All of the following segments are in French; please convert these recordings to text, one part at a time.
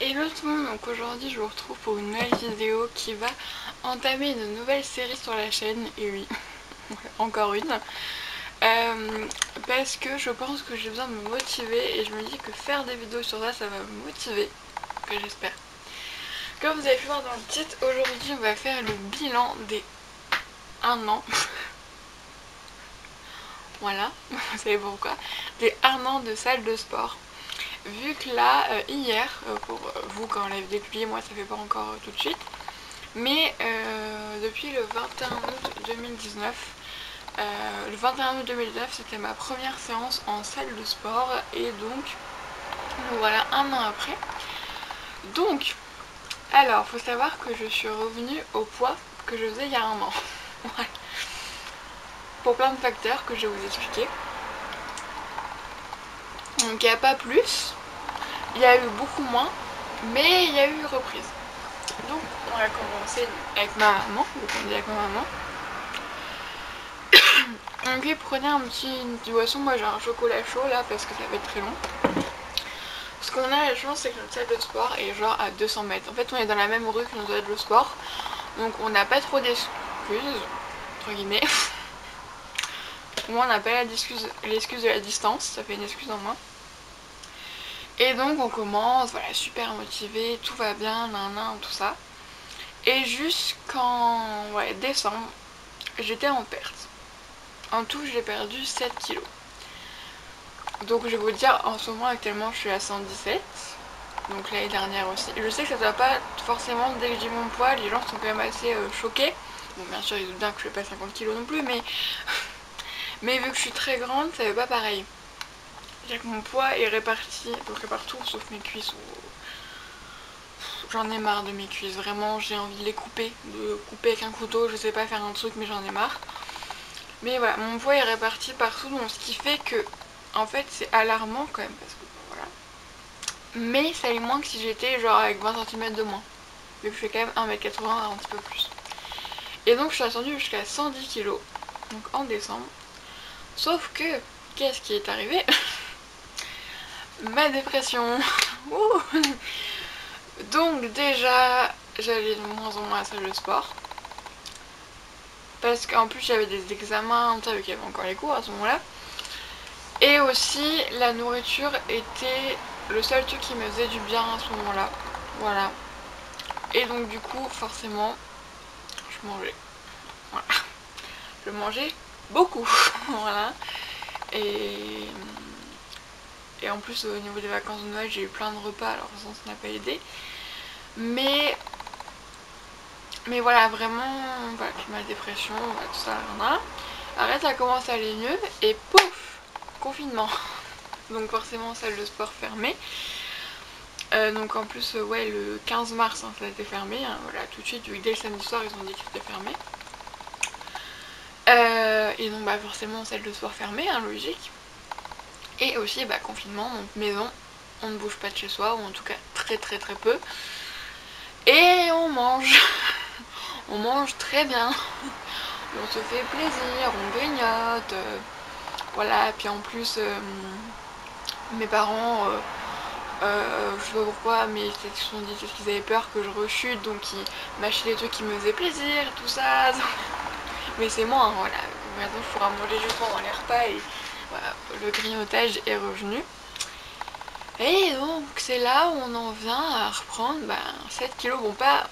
Hello tout le monde, donc aujourd'hui je vous retrouve pour une nouvelle vidéo qui va entamer une nouvelle série sur la chaîne, et oui, encore une, parce que je pense que j'ai besoin de me motiver et je me dis que faire des vidéos sur ça, ça va me motiver, que j'espère. Comme vous avez pu voir dans le titre, aujourd'hui on va faire le bilan des 1 an, voilà, vous savez pourquoi, des 1 an de salle de sport. Vu que là, hier, pour vous quand la vidéo est publiée, moi ça fait pas encore tout de suite, mais depuis le 21 août 2019, le 21 août 2019 c'était ma première séance en salle de sport et donc voilà 1 an après. Donc, alors faut savoir que je suis revenue au poids que je faisais il y a 1 an. Voilà. Pour plein de facteurs que je vais vous expliquer. Donc il n'y a pas plus, il y a eu beaucoup moins, mais il y a eu reprise. Donc on va commencer avec ma maman, donc on dit avec ma maman. Ok, prenez une petite boisson, moi j'ai un chocolat chaud là parce que ça va être très long. Ce qu'on a la chance c'est que notre salle de sport est genre à 200 mètres. En fait on est dans la même rue que notre salle de sport, donc on n'a pas trop d'excuses, entre guillemets. Au moins on n'a pas l'excuse de la distance, ça fait une excuse en moins. Et donc on commence, voilà, super motivé, tout va bien, nan, tout ça. Et jusqu'en décembre, j'étais en perte. En tout, j'ai perdu 7 kilos. Donc je vais vous dire, en ce moment actuellement je suis à 117. Donc l'année dernière aussi. Je sais que ça ne va pas forcément, dès que je dis mon poids, les gens sont quand même assez choqués. Bon bien sûr ils doutent bien que je fais pas 50 kilos non plus, mais vu que je suis très grande, ça fait pas pareil. C'est-à-dire que mon poids est réparti à peu près partout sauf mes cuisses. J'en ai marre de mes cuisses, vraiment j'ai envie de les couper, avec un couteau, je sais pas faire un truc mais j'en ai marre. Mais voilà, mon poids est réparti partout, donc ce qui fait que en fait c'est alarmant quand même parce que voilà. Mais ça est moins que si j'étais genre avec 20 cm de moins. Vu que je fais quand même 1m80, un petit peu plus. Et donc je suis descendue jusqu'à 110 kg, donc en décembre. Sauf que, qu'est-ce qui est arrivé? Ma dépression. Donc déjà, j'allais de moins en moins à la salle de sport. Parce qu'en plus j'avais des examens, vu qu'il y avait encore les cours à ce moment-là. Et aussi, la nourriture était le seul truc qui me faisait du bien à ce moment-là. Voilà. Et donc du coup, forcément, je mangeais. Voilà. Je mangeais beaucoup. Voilà. Et en plus, au niveau des vacances de Noël, j'ai eu plein de repas, alors de toute façon, ça n'a pas aidé. Mais voilà, vraiment, voilà, puis ma dépression, voilà, tout ça, rien. Après, ça commence à aller mieux, et pouf, confinement. Donc forcément, salle de sport fermée. Donc en plus, ouais, le 15 mars, hein, ça a été fermé. Hein, voilà, tout de suite, dès le samedi soir, ils ont dit que c'était fermé. Et donc, bah, forcément, salle de sport fermée, hein, logique. Et aussi, bah, confinement, donc maison, on ne bouge pas de chez soi, ou en tout cas très peu. Et on mange. On mange très bien. On se fait plaisir, on grignote. Voilà, puis en plus, mes parents... je sais pas pourquoi, mais ils se sont dit qu'ils avaient peur que je rechute, donc ils m'achetaient des trucs qui me faisaient plaisir, tout ça. Mais c'est moi, hein, voilà. Maintenant je pourrais manger juste pendant les repas et voilà, le grignotage est revenu. Et donc c'est là où on en vient à reprendre 7 kilos. Bon, pas.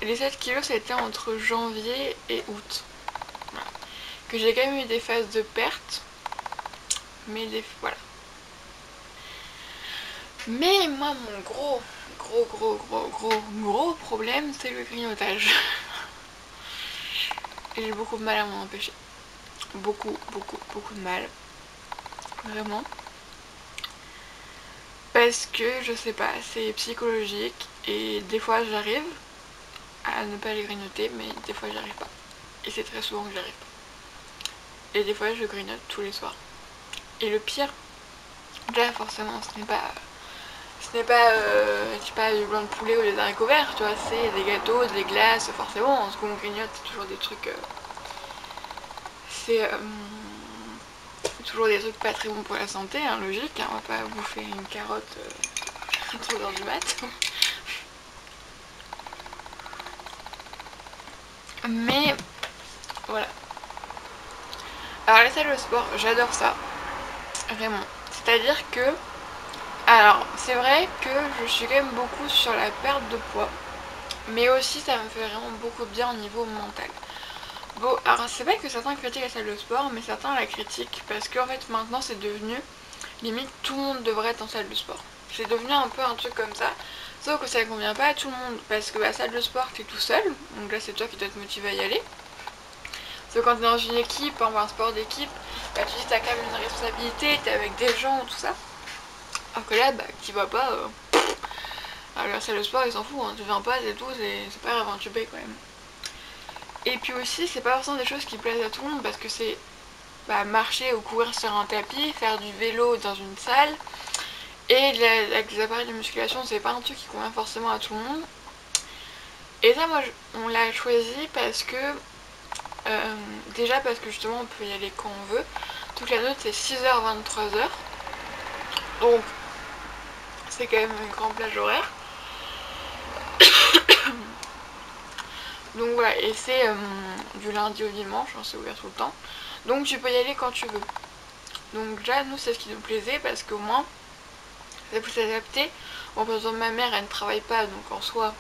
Les 7 kilos c'était entre janvier et août. Voilà. Que j'ai quand même eu des phases de perte. Mais voilà. Mais moi mon gros problème c'est le grignotage. Et j'ai beaucoup de mal à m'en empêcher. Beaucoup de mal. Vraiment. Parce que je sais pas, c'est psychologique et des fois j'arrive à ne pas les grignoter, mais des fois j'arrive pas. Et c'est très souvent que j'arrive pas. Et des fois je grignote tous les soirs. Et le pire, là forcément ce n'est pas je sais pas, du blanc de poulet ou des haricots verts, tu vois, c'est des gâteaux, des glaces, forcément, ce qu'on grignote c'est toujours des trucs, c'est toujours des trucs pas très bons pour la santé, hein, logique, hein, on va pas bouffer une carotte à 3h du mat. Mais voilà. Alors la salle de sport, j'adore ça, vraiment. C'est-à-dire que, alors c'est vrai que je suis quand même beaucoup sur la perte de poids, mais aussi ça me fait vraiment beaucoup bien au niveau mental. Bon, alors c'est vrai que certains critiquent la salle de sport, mais certains la critiquent parce qu'en fait maintenant c'est devenu, limite tout le monde devrait être en salle de sport. C'est devenu un peu un truc comme ça, sauf que ça ne convient pas à tout le monde, parce que la salle de sport t'es tout seul, donc là c'est toi qui dois te motiver à y aller. Parce que quand t'es dans une équipe, en un sport d'équipe, bah tu dis t'as quand même une responsabilité, t'es avec des gens, tout ça. Alors que là, bah t'y vas pas, alors la salle de sport ils s'en foutent, hein, tu viens pas, c'est tout, c'est pas grave, hein, tu payes quand même. Et puis aussi, c'est pas forcément des choses qui plaisent à tout le monde parce que c'est marcher ou courir sur un tapis, faire du vélo dans une salle et avec des appareils de musculation, c'est pas un truc qui convient forcément à tout le monde. Et ça, moi, on l'a choisi parce que déjà parce que justement on peut y aller quand on veut. Donc la note c'est 6h 23h, donc c'est quand même une grande plage horaire. Donc voilà, et c'est du lundi au dimanche, hein, c'est ouvert tout le temps. Donc tu peux y aller quand tu veux. Donc déjà nous c'est ce qui nous plaisait parce qu'au moins c'est plus adapté. Bon par exemple ma mère elle ne travaille pas, donc en soi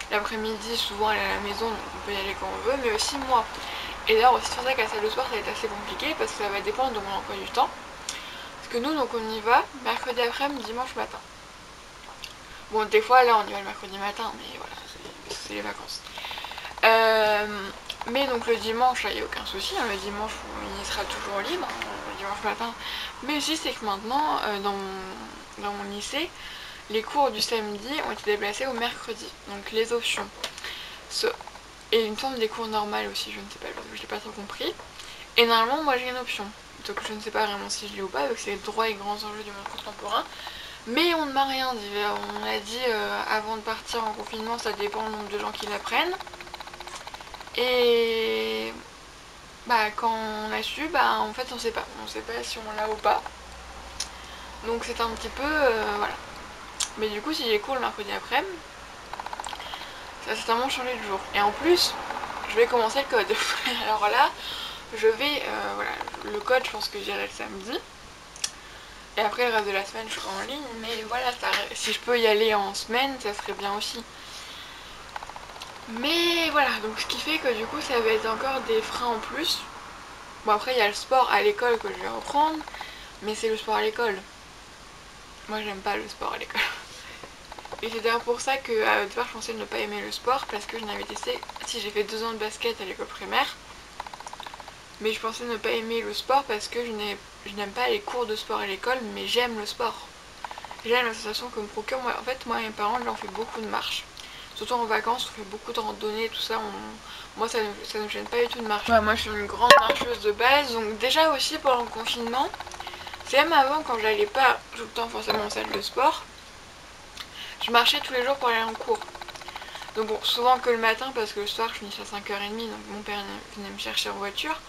l'après-midi souvent elle est à la maison, donc on peut y aller quand on veut, mais aussi moi. Et d'ailleurs aussi c'est pour ça qu'à la salle de sport ça va être assez compliqué parce que ça va dépendre de mon emploi du temps. Parce que nous donc on y va mercredi après-midi, dimanche matin. Bon des fois là on y va le mercredi matin, mais voilà, c'est les vacances. Mais donc le dimanche, il n'y a aucun souci, hein, le dimanche il sera toujours libre, hein, le dimanche matin. Mais aussi c'est que maintenant, dans mon lycée, les cours du samedi ont été déplacés au mercredi, donc les options. Et une forme des cours normales aussi, je ne sais pas, je l'ai pas trop compris. Et normalement moi j'ai une option, donc je ne sais pas vraiment si je l'ai ou pas, vu que c'est droit et grands enjeux du monde contemporain. Mais on ne m'a rien dit, on a dit avant de partir en confinement, ça dépend du nombre de gens qui l'apprennent. Et quand on a su, en fait on sait pas si on l'a ou pas. Donc c'est un petit peu voilà. Mais du coup si j'ai cours le mercredi après, ça va certainement changer de jour. Et en plus, je vais commencer le code. Alors là, je vais voilà, le code je pense que j'irai le samedi. Et après le reste de la semaine je serai en ligne. Mais voilà, si je peux y aller en semaine, ça serait bien aussi. Mais voilà, donc ce qui fait que du coup ça va être encore des freins en plus. Bon après il y a le sport à l'école que je vais reprendre, mais c'est le sport à l'école. Moi j'aime pas le sport à l'école. Et c'est d'ailleurs pour ça que à départ je pensais ne pas aimer le sport, parce que je n'avais testé, si j'ai fait 2 ans de basket à l'école primaire, mais je pensais ne pas aimer le sport parce que je n'aime pas les cours de sport à l'école, mais j'aime le sport. J'aime la sensation que me procure. En fait moi et mes parents là on fait beaucoup de marches. Surtout en vacances, on fait beaucoup de randonnées, tout ça. Moi, ça ne me gêne pas du tout de marcher. Ouais, moi, je suis une grande marcheuse de base. Donc, déjà aussi pendant le confinement, c'est même avant quand j'allais pas tout le temps forcément en salle de sport, je marchais tous les jours pour aller en cours. Donc, bon, souvent que le matin parce que le soir, je finissais à 5h30. Donc, mon père venait me chercher en voiture.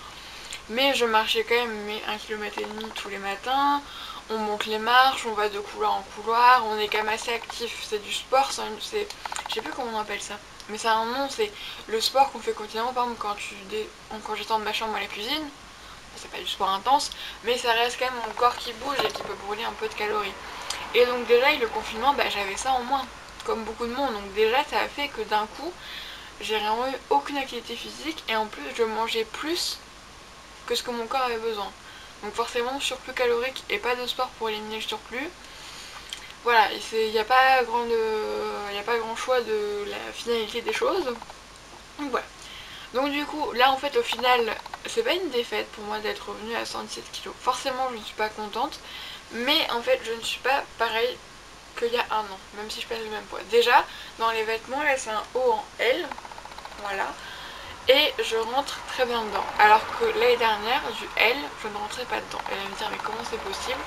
Mais je marchais quand même 1,5 km tous les matins. On monte les marches, on va de couloir en couloir, on est quand même assez actif. C'est du sport, je sais plus comment on appelle ça. Mais ça a un nom, c'est le sport qu'on fait quotidiennement. Par exemple, quand j'attends de ma chambre à la cuisine, c'est pas du sport intense, mais ça reste quand même mon corps qui bouge et qui peut brûler un peu de calories. Et donc déjà, avec le confinement, j'avais ça en moins, comme beaucoup de monde. Donc déjà, ça a fait que d'un coup, j'ai vraiment eu aucune activité physique et en plus, je mangeais plus que ce que mon corps avait besoin. Donc forcément surplus calorique et pas de sport pour éliminer le surplus. Voilà, il n'y a pas grand choix de la finalité des choses. Donc voilà. Donc du coup, là en fait au final, c'est pas une défaite pour moi d'être revenue à 117 kg. Forcément je ne suis pas contente, mais en fait je ne suis pas pareil qu'il y a un an, même si je pèse le même poids. Déjà, dans les vêtements, là c'est un haut en L, voilà. Et je rentre très bien dedans. Alors que l'année dernière, du L, je ne rentrais pas dedans. Elle va me dire mais comment c'est possible?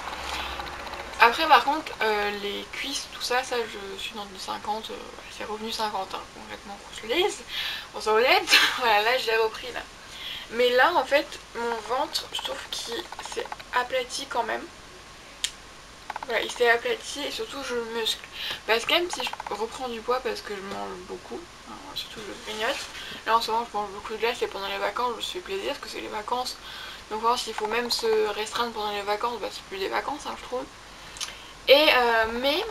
Après par contre, les cuisses, tout ça, je suis dans du 50, c'est revenu 50, hein, complètement grosse. On s'en honnête, voilà, là je l'ai repris là. Mais là en fait, mon ventre, je trouve qu'il s'est aplati quand même. voilà, il s'est aplati et surtout je le muscle. Parce que même si je reprends du poids parce que je mange beaucoup, hein, surtout je grignote, là en ce moment je mange beaucoup de glace et pendant les vacances je me fais plaisir parce que c'est les vacances. Donc voir s'il faut même se restreindre pendant les vacances, bah c'est plus des vacances hein, je trouve. Et mais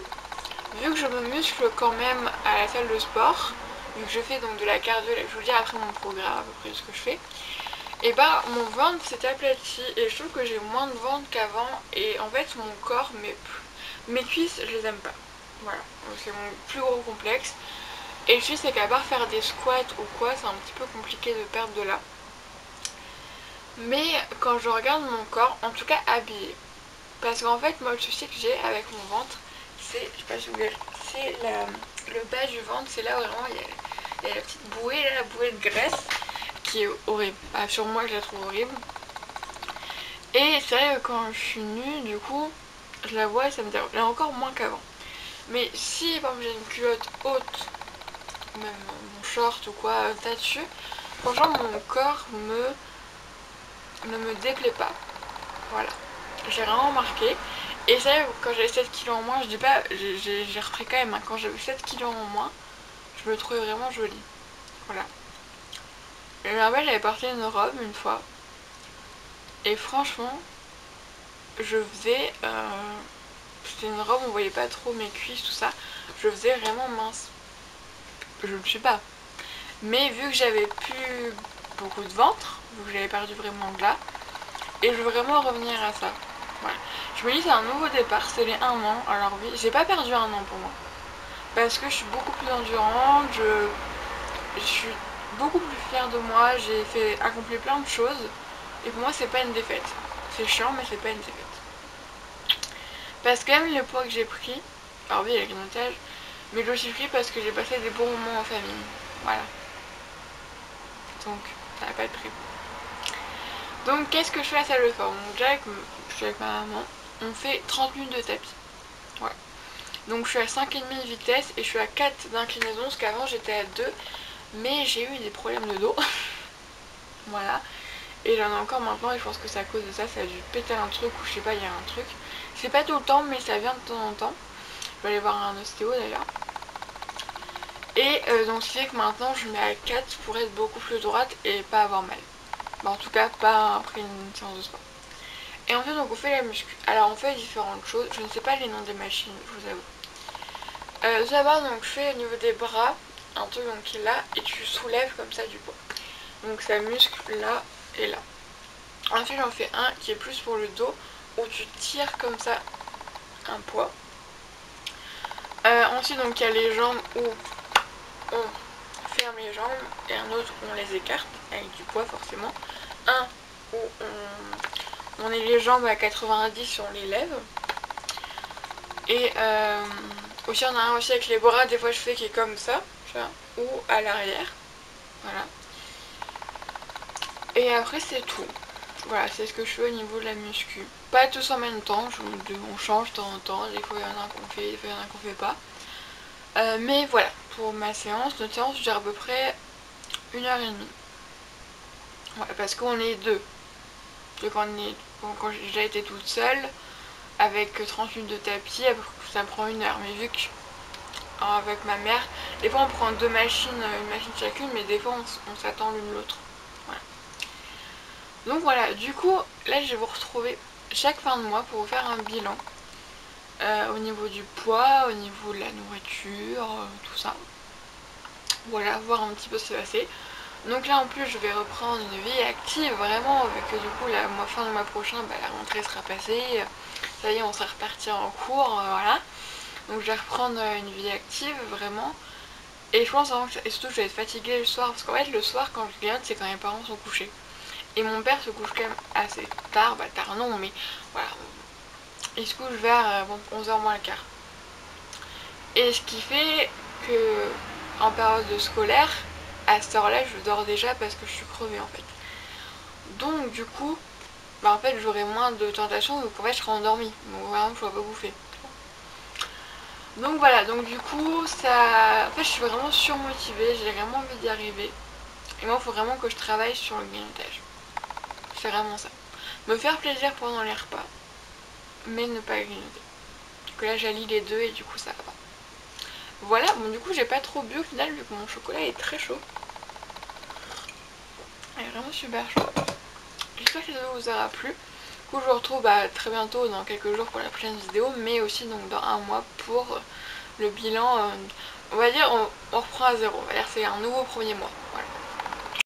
vu que je me muscle quand même à la salle de sport, vu que je fais donc de la cardio, je vous dis après mon programme à peu près ce que je fais, et bah mon ventre s'est aplati et je trouve que j'ai moins de ventre qu'avant et en fait mon corps, mes cuisses je les aime pas. Voilà, c'est mon plus gros complexe. Et le truc c'est qu'à part faire des squats ou quoi, c'est un petit peu compliqué de perdre de là. Mais quand je regarde mon corps, en tout cas habillé, parce qu'en fait moi le souci que j'ai avec mon ventre, c'est, je sais pas si vous voulez, c'est le bas du ventre, c'est là où vraiment il y a la petite bouée, là, la bouée de graisse, qui est horrible. Bah, sur moi je la trouve horrible. Et c'est vrai que quand je suis nue, du coup, je la vois et ça me dérange. Là encore moins qu'avant. Mais si par exemple j'ai une culotte haute, ou même mon short ou quoi, dessus, franchement mon corps ne me déplaît pas. Voilà. J'ai vraiment remarqué. Et c'est vrai que quand j'avais 7 kilos en moins, je dis pas, j'ai repris quand même, hein, quand j'avais 7 kilos en moins, je me trouvais vraiment jolie. Voilà. Et ma mère j'avais porté une robe une fois. Et franchement, je faisais... c'était une robe, on voyait pas trop mes cuisses, tout ça. Je faisais vraiment mince. Je ne suis pas. Mais vu que j'avais plus beaucoup de ventre, vu que j'avais perdu vraiment de là, et je veux vraiment revenir à ça. Voilà. Je me dis c'est un nouveau départ, c'est les 1 an. Alors oui, j'ai pas perdu 1 an pour moi. Parce que je suis beaucoup plus endurante, je suis beaucoup plus fière de moi, j'ai fait accompli plein de choses. Et pour moi c'est pas une défaite. C'est chiant mais c'est pas une défaite. Parce que même le poids que j'ai pris, alors oui il y a le grignotage, mais je l'ai aussi pris parce que j'ai passé des bons moments en famille. Voilà. Donc ça n'a pas de prix. Donc qu'est-ce que je fais à la salle de sport? Donc déjà je suis avec ma maman, on fait 30 minutes de tapis. Ouais. Donc je suis à 5,5 de vitesse et je suis à 4 d'inclinaison parce qu'avant j'étais à 2. Mais j'ai eu des problèmes de dos. Voilà. Et j'en ai encore maintenant et je pense que c'est à cause de ça, ça a dû péter un truc ou je sais pas, il y a un truc. C'est pas tout le temps mais ça vient de temps en temps. Je vais aller voir un ostéo d'ailleurs. Et donc ce qui fait que maintenant je mets à 4 pour être beaucoup plus droite et pas avoir mal. Bah, en tout cas pas après une séance de sport. Et ensuite donc on fait la muscu. Alors on fait différentes choses, je ne sais pas les noms des machines, je vous avoue. Tout d'abord donc je fais au niveau des bras, un truc donc qui est là et tu soulèves comme ça du poids. Donc ça muscle là et là. Ensuite j'en fais un qui est plus pour le dos où tu tires comme ça un poids. Ensuite donc il y a les jambes où on ferme les jambes et un autre où on les écarte avec du poids forcément. Un où on est les jambes à 90 et on les lève. Et aussi on a un aussi avec les bras, des fois je fais qui est comme ça, tu vois, ou à l'arrière. Voilà. Et après c'est tout. Voilà, c'est ce que je fais au niveau de la muscu. Pas tous en même temps, on change de temps en temps, des fois il y en a un qu'on fait, des fois il y en a un qu'on fait pas. Mais voilà, pour ma séance, notre séance dure à peu près 1h30. Ouais, parce qu'on est deux. Donc quand j'ai déjà été toute seule, avec 30 minutes de tapis, ça me prend 1 heure. Mais vu que avec ma mère, des fois on prend deux machines, une machine chacune, mais des fois on s'attend l'une l'autre. Voilà. Donc voilà, du coup, là je vais vous retrouver chaque fin de mois pour vous faire un bilan. Au niveau du poids, au niveau de la nourriture, tout ça. Voilà, voir un petit peu ce qui s'est passé. Donc là en plus je vais reprendre une vie active vraiment, vu que du coup la fin du mois prochain, bah, la rentrée sera passée. Ça y est, on sera reparti en cours, voilà. Donc je vais reprendre une vie active vraiment. Et je pense vraiment que, et surtout je vais être fatiguée le soir, parce qu'en fait le soir quand je grignote c'est quand mes parents sont couchés. Et mon père se couche quand même assez tard, bah tard non mais voilà. Il se couche vers 11h moins le quart. Et ce qui fait que en période scolaire, à cette heure là je dors déjà parce que je suis crevée en fait. Donc du coup, bah en fait j'aurai moins de tentation, donc en fait je serai endormie. Donc vraiment je ne pourrai pas bouffer. Donc voilà, donc du coup ça. En fait je suis vraiment surmotivée, j'ai vraiment envie d'y arriver. Et moi il faut vraiment que je travaille sur le grignotage. C'est vraiment ça. Me faire plaisir pendant les repas, mais ne pas grignoter. chocolat j'allie les deux et du coup ça va. Voilà, bon du coup j'ai pas trop bu au final vu que mon chocolat est très chaud. Il est vraiment super chaud. J'espère que cette vidéo vous aura plu. Du coup je vous retrouve très bientôt dans quelques jours pour la prochaine vidéo, mais aussi donc dans un mois pour le bilan. On va dire on reprend à zéro, on va dire c'est un nouveau premier mois.